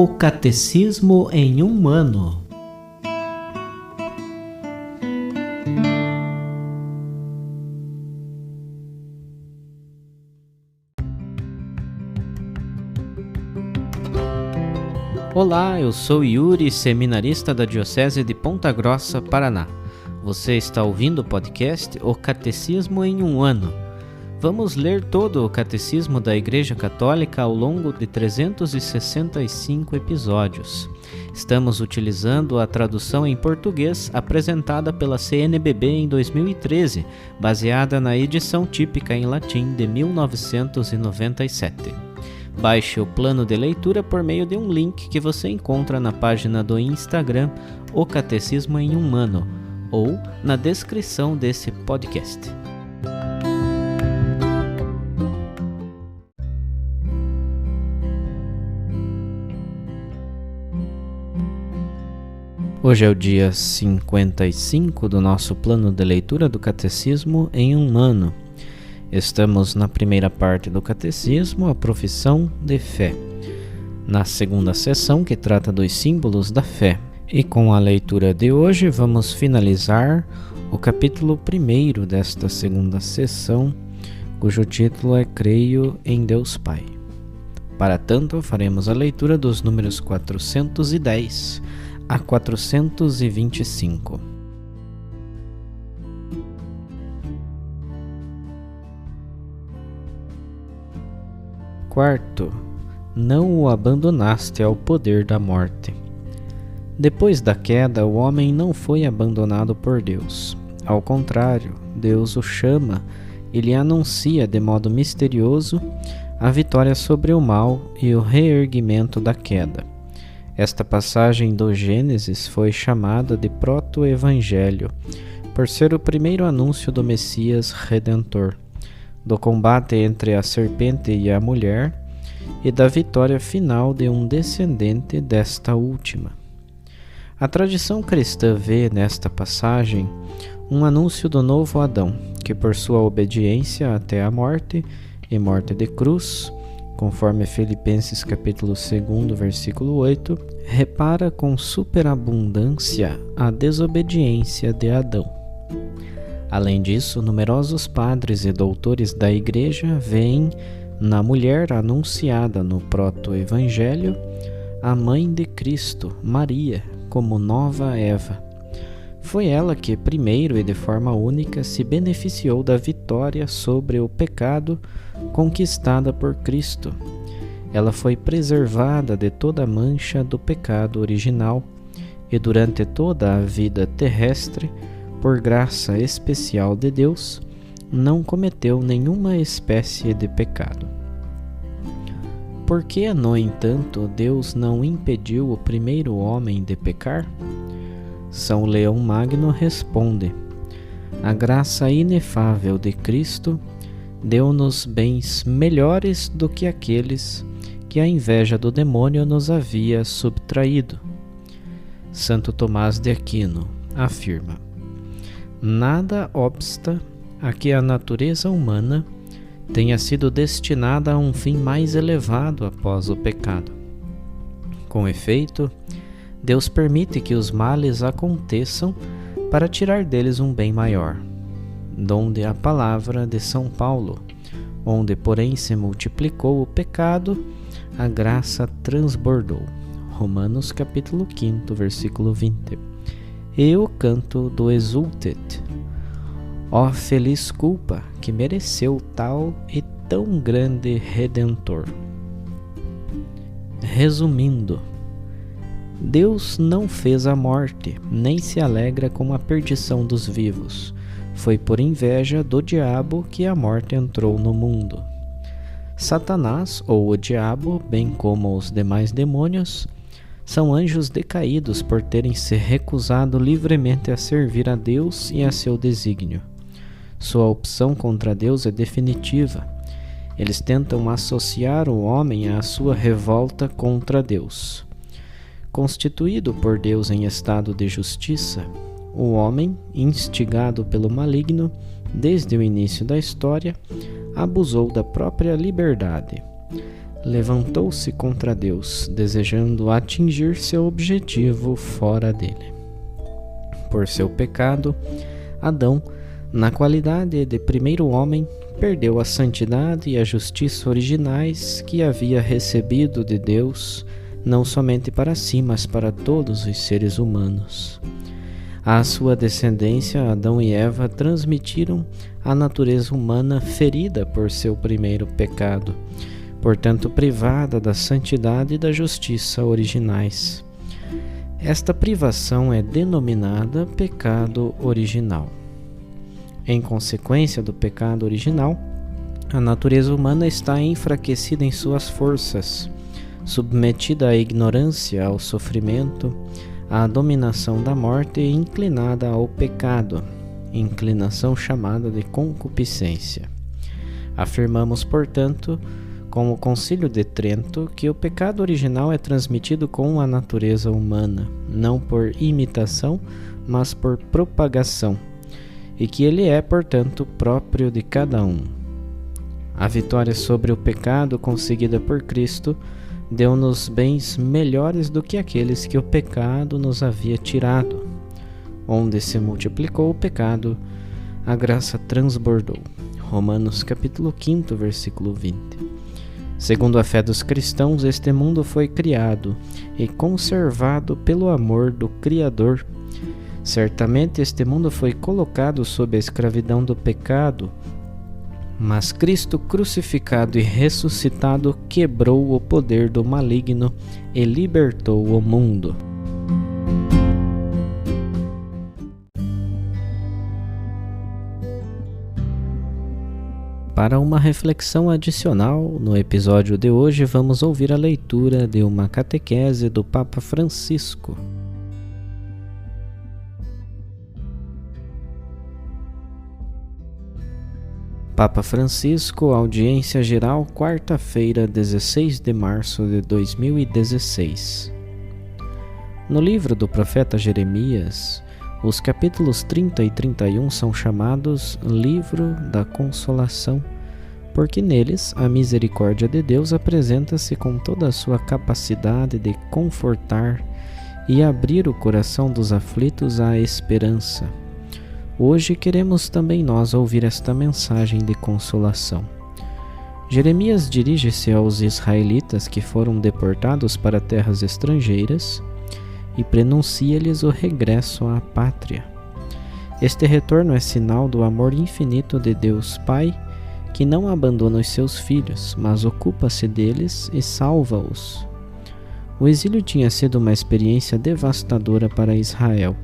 O Catecismo em um ano. Olá, eu sou Yuri, seminarista da Diocese de Ponta Grossa, Paraná. Você está ouvindo o podcast O Catecismo em um ano. Vamos ler todo o Catecismo da Igreja Católica ao longo de 365 episódios. Estamos utilizando a tradução em português apresentada pela CNBB em 2013, baseada na edição típica em latim de 1997. Baixe o plano de leitura por meio de um link que você encontra na página do Instagram O Catecismo em um ano ou na descrição desse podcast. Hoje é o dia 55 do nosso plano de leitura do Catecismo em um ano. Estamos na primeira parte do Catecismo, a profissão de fé. Na segunda seção, que trata dos símbolos da fé. E com a leitura de hoje, vamos finalizar o capítulo 1 desta segunda seção, cujo título é Creio em Deus Pai. Para tanto, faremos a leitura dos números 410 a 425. Quarto, não o abandonaste ao poder da morte. Depois da queda, o homem não foi abandonado por Deus. Ao contrário, Deus o chama e lhe anuncia de modo misterioso a vitória sobre o mal e o reerguimento da queda. Esta passagem do Gênesis foi chamada de proto-evangelho, por ser o primeiro anúncio do Messias Redentor, do combate entre a serpente e a mulher e da vitória final de um descendente desta última. A tradição cristã vê nesta passagem um anúncio do novo Adão, que por sua obediência até a morte e morte de cruz, conforme Filipenses capítulo 2, versículo 8, repara com superabundância a desobediência de Adão. Além disso, numerosos padres e doutores da Igreja veem na mulher anunciada no proto-evangelho a mãe de Cristo, Maria, como nova Eva. Foi ela que, primeiro e de forma única, se beneficiou da vitória sobre o pecado conquistada por Cristo. Ela foi preservada de toda a mancha do pecado original e, durante toda a vida terrestre, por graça especial de Deus, não cometeu nenhuma espécie de pecado. Por que, no entanto, Deus não impediu o primeiro homem de pecar? São Leão Magno responde: a graça inefável de Cristo deu-nos bens melhores do que aqueles que a inveja do demônio nos havia subtraído. Santo Tomás de Aquino afirma: nada obsta a que a natureza humana tenha sido destinada a um fim mais elevado após o pecado. Com efeito, Deus permite que os males aconteçam para tirar deles um bem maior. Donde a palavra de São Paulo, onde porém se multiplicou o pecado, a graça transbordou. Romanos capítulo 5, versículo 20. E o canto do Exultet. Ó feliz culpa que mereceu tal e tão grande Redentor. Resumindo, Deus não fez a morte, nem se alegra com a perdição dos vivos. Foi por inveja do diabo que a morte entrou no mundo. Satanás, ou o diabo, bem como os demais demônios, são anjos decaídos por terem se recusado livremente a servir a Deus e a seu desígnio. Sua opção contra Deus é definitiva. Eles tentam associar o homem à sua revolta contra Deus. Constituído por Deus em estado de justiça, o homem, instigado pelo maligno, desde o início da história, abusou da própria liberdade. levantou-se contra Deus, desejando atingir seu objetivo fora dele. Por seu pecado, Adão, na qualidade de primeiro homem, perdeu a santidade e a justiça originais que havia recebido de Deus, não somente para si, mas para todos os seres humanos. À sua descendência, Adão e Eva transmitiram a natureza humana ferida por seu primeiro pecado, portanto privada da santidade e da justiça originais. Esta privação é denominada pecado original. Em consequência do pecado original, a natureza humana está enfraquecida em suas forças, submetida à ignorância, ao sofrimento, à dominação da morte e inclinada ao pecado, inclinação chamada de concupiscência. Afirmamos, portanto, com o Concílio de Trento, que o pecado original é transmitido com a natureza humana, não por imitação, mas por propagação, e que ele é, portanto, próprio de cada um. A vitória sobre o pecado conseguida por Cristo deu-nos bens melhores do que aqueles que o pecado nos havia tirado. Onde se multiplicou o pecado, a graça transbordou. Romanos capítulo 5, versículo 20. Segundo a fé dos cristãos, este mundo foi criado e conservado pelo amor do Criador. Certamente este mundo foi colocado sob a escravidão do pecado, mas Cristo crucificado e ressuscitado quebrou o poder do maligno e libertou o mundo. Para uma reflexão adicional, no episódio de hoje vamos ouvir a leitura de uma catequese do Papa Francisco. Papa Francisco, audiência geral, quarta-feira, 16 de março de 2016. No livro do profeta Jeremias, os capítulos 30 e 31 são chamados Livro da Consolação, porque neles a misericórdia de Deus apresenta-se com toda a sua capacidade de confortar e abrir o coração dos aflitos à esperança. Hoje queremos também nós ouvir esta mensagem de consolação. Jeremias dirige-se aos israelitas que foram deportados para terras estrangeiras e prenuncia-lhes o regresso à pátria. Este retorno é sinal do amor infinito de Deus Pai, que não abandona os seus filhos, mas ocupa-se deles e salva-os. O exílio tinha sido uma experiência devastadora para Israel.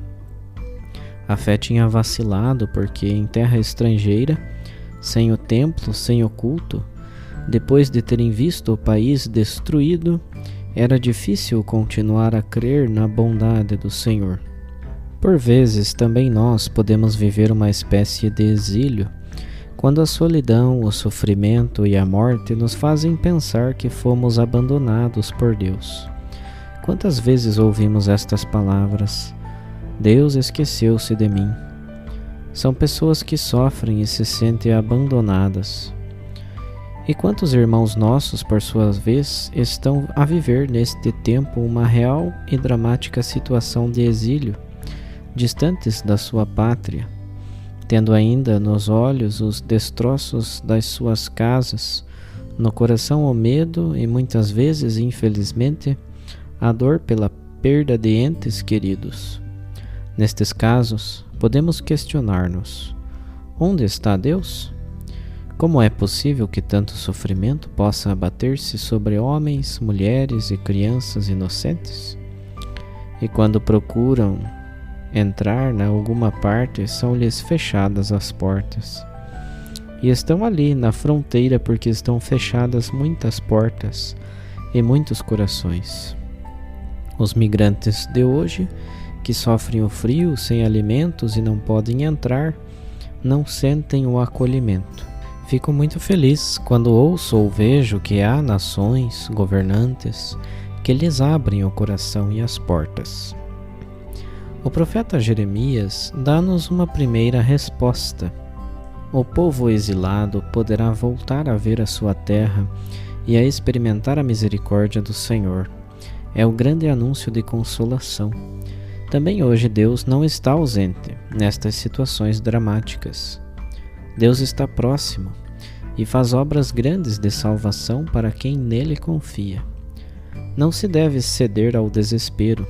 A fé tinha vacilado porque em terra estrangeira, sem o templo, sem o culto, depois de terem visto o país destruído, era difícil continuar a crer na bondade do Senhor. Por vezes, também nós podemos viver uma espécie de exílio, quando a solidão, o sofrimento e a morte nos fazem pensar que fomos abandonados por Deus. Quantas vezes ouvimos estas palavras? Deus esqueceu-se de mim. São pessoas que sofrem e se sentem abandonadas. E quantos irmãos nossos, por sua vez, estão a viver neste tempo uma real e dramática situação de exílio, distantes da sua pátria, tendo ainda nos olhos os destroços das suas casas, no coração o medo e muitas vezes, infelizmente, a dor pela perda de entes queridos. Nestes casos, podemos questionar-nos: onde está Deus? Como é possível que tanto sofrimento possa abater-se sobre homens, mulheres e crianças inocentes? E quando procuram entrar em alguma parte, são-lhes fechadas as portas. E estão ali na fronteira porque estão fechadas muitas portas e muitos corações. Os migrantes de hoje, que sofrem o frio, sem alimentos e não podem entrar, não sentem o acolhimento. Fico muito feliz quando ouço ou vejo que há nações, governantes, que lhes abrem o coração e as portas. O profeta Jeremias dá-nos uma primeira resposta. O povo exilado poderá voltar a ver a sua terra e a experimentar a misericórdia do Senhor. É o grande anúncio de consolação. Também hoje Deus não está ausente nestas situações dramáticas. Deus está próximo e faz obras grandes de salvação para quem nele confia. Não se deve ceder ao desespero,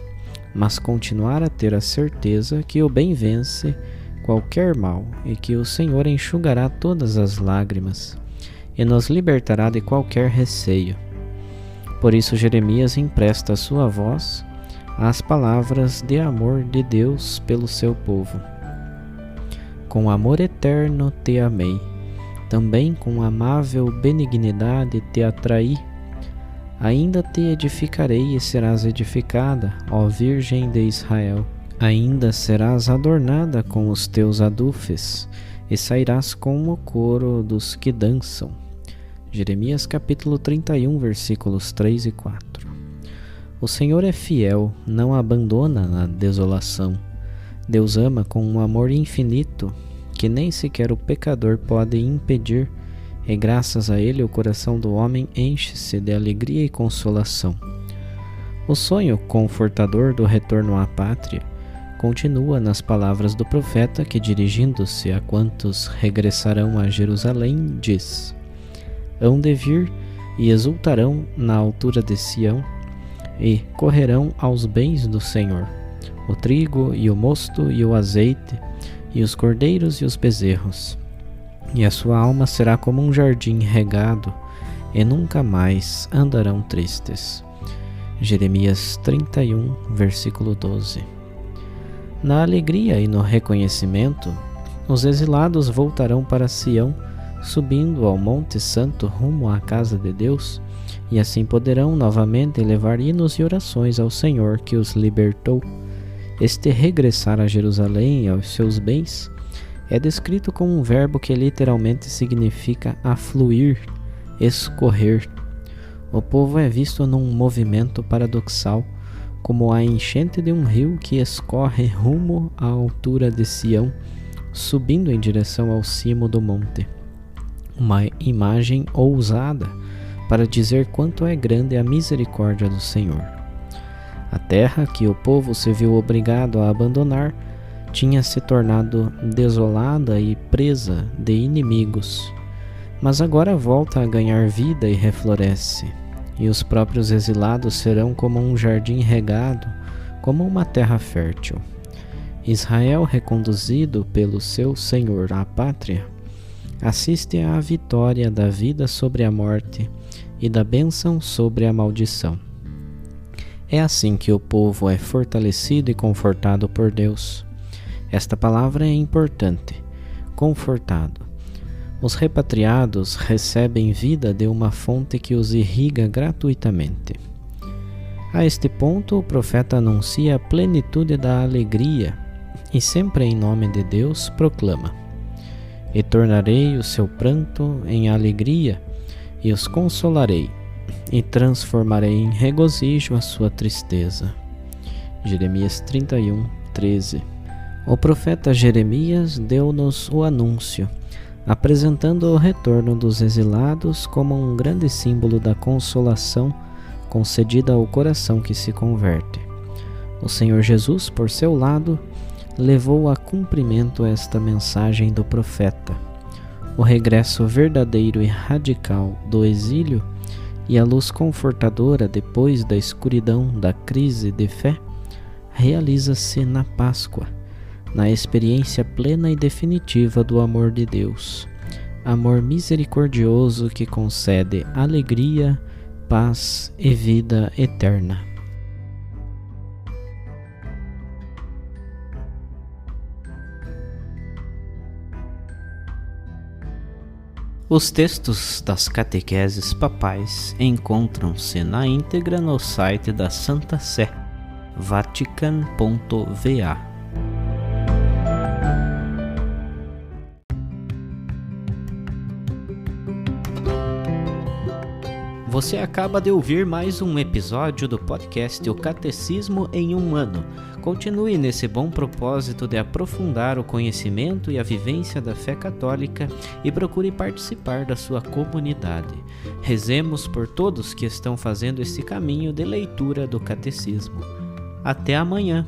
mas continuar a ter a certeza que o bem vence qualquer mal e que o Senhor enxugará todas as lágrimas e nos libertará de qualquer receio. Por isso Jeremias empresta sua voz às palavras de amor de Deus pelo seu povo. Com amor eterno te amei, também com amável benignidade te atraí. Ainda te edificarei e serás edificada, ó Virgem de Israel. Ainda serás adornada com os teus adufes, e sairás com o coro dos que dançam. Jeremias capítulo 31, versículos 3 e 4. O Senhor é fiel, não abandona na desolação. Deus ama com um amor infinito, que nem sequer o pecador pode impedir, e graças a ele o coração do homem enche-se de alegria e consolação. O sonho confortador do retorno à pátria continua nas palavras do profeta que, dirigindo-se a quantos regressarão a Jerusalém, diz: hão de vir e exultarão na altura de Sião, e correrão aos bens do Senhor, o trigo e o mosto e o azeite, e os cordeiros e os bezerros. E a sua alma será como um jardim regado, e nunca mais andarão tristes. Jeremias 31, versículo 12. Na alegria e no reconhecimento, os exilados voltarão para Sião, subindo ao Monte Santo rumo à casa de Deus, e assim poderão novamente elevar hinos e orações ao Senhor que os libertou. Este regressar a Jerusalém e aos seus bens é descrito com um verbo que literalmente significa afluir, escorrer. O povo é visto num movimento paradoxal, como a enchente de um rio que escorre rumo à altura de Sião, subindo em direção ao cimo do monte. Uma imagem ousada para dizer quanto é grande a misericórdia do Senhor. A terra que o povo se viu obrigado a abandonar tinha se tornado desolada e presa de inimigos, mas agora volta a ganhar vida e refloresce. E os próprios exilados serão como um jardim regado, como uma terra fértil. Israel, reconduzido pelo seu Senhor à pátria, assiste à vitória da vida sobre a morte e da bênção sobre a maldição. É assim que o povo é fortalecido e confortado por Deus. Esta palavra é importante, confortado. Os repatriados recebem vida de uma fonte que os irriga gratuitamente. A este ponto, o profeta anuncia a plenitude da alegria e, sempre em nome de Deus, proclama: e tornarei o seu pranto em alegria e os consolarei, e transformarei em regozijo a sua tristeza. Jeremias 31, 13. O profeta Jeremias deu-nos o anúncio, apresentando o retorno dos exilados como um grande símbolo da consolação concedida ao coração que se converte. O Senhor Jesus, por seu lado, levou a cumprimento esta mensagem do profeta. O regresso verdadeiro e radical do exílio e a luz confortadora depois da escuridão da crise de fé realiza-se na Páscoa, na experiência plena e definitiva do amor de Deus, amor misericordioso que concede alegria, paz e vida eterna. Os textos das catequeses papais encontram-se na íntegra no site da Santa Sé, vatican.va. Você acaba de ouvir mais um episódio do podcast O Catecismo em um Ano, Continue nesse bom propósito de aprofundar o conhecimento e a vivência da fé católica e procure participar da sua comunidade. Rezemos por todos que estão fazendo esse caminho de leitura do Catecismo. Até amanhã!